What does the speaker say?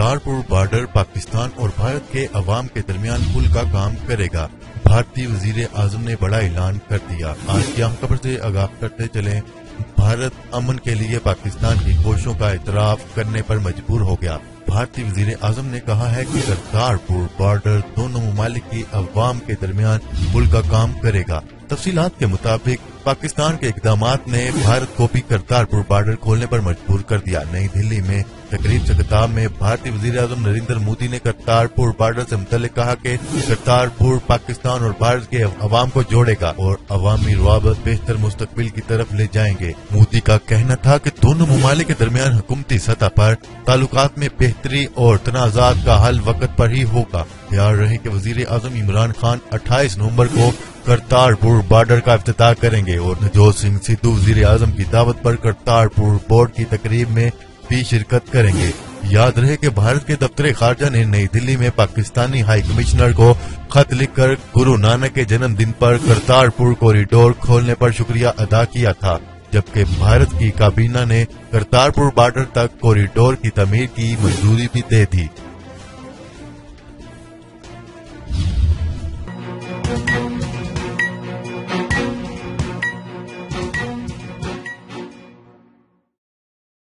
Kartarpur border Pakistan اور بھارت کے عوام کے درمیان پل کا کام کرے گا۔ بھارتی وزیر اعظم نے بڑا اعلان کر دیا۔ آج کی اہم خبر سے آگاہ کرتے چلیں، بھارت امن کے لیے پاکستان کی کوششوں کا اعتراف کرنے پر مجبور ہو گیا۔ بھارتی وزیر اعظم نے کہا ہے کہ کرتارپور بارڈر دونوں ممالک کی عوام کے درمیان پل کا کام کرے گا۔ تفصیلات کے مطابق پاکستان کے اقدامات نے بھارت کو بھی کرتارپور بارڈر کھولنے پر مجبور کر دیا۔ نئی دہلی میں تقریب سے خطاب میں بھارتی وزیر اعظم نریندر مودی نے کرتارپور بارڈر سے متعلق کہا کہ کرتارپور پاکستان اور بھارت کے عوام کو جوڑے گا اور عوامی روابط بہتر مستقبل کی طرف لے جائیں گے۔ مودی کا کہنا تھا کہ دونوں ممالک کے درمیان حکومتی سطح پر تعلقات میں بہتری اور تنازعات کا حل وقت پر ہی ہوگا۔ یاد رہے کہ وزیر اعظم عمران خان 28 نومبر کو کرتارپور بارڈر کا افتتاح کریں گے اور نوجوت سنگھ سدھو وزیر اعظم کی دعوت پر کرتارپور بورڈ کی تقریب میں بھی شرکت کریں گے۔ یاد رہے کہ بھارت کے دفتر خارجہ نے نئی دہلی میں پاکستانی ہائی کمشنر کو خط لکھ کر گرو نانک کے جنم دن پر کرتارپور کوریڈور کھولنے پر شکریہ ادا کیا تھا، جبکہ بھارت کی کابینہ نے کرتارپور بارڈر تک کوریڈور کی تعمیر کی منظوری بھی دے دی۔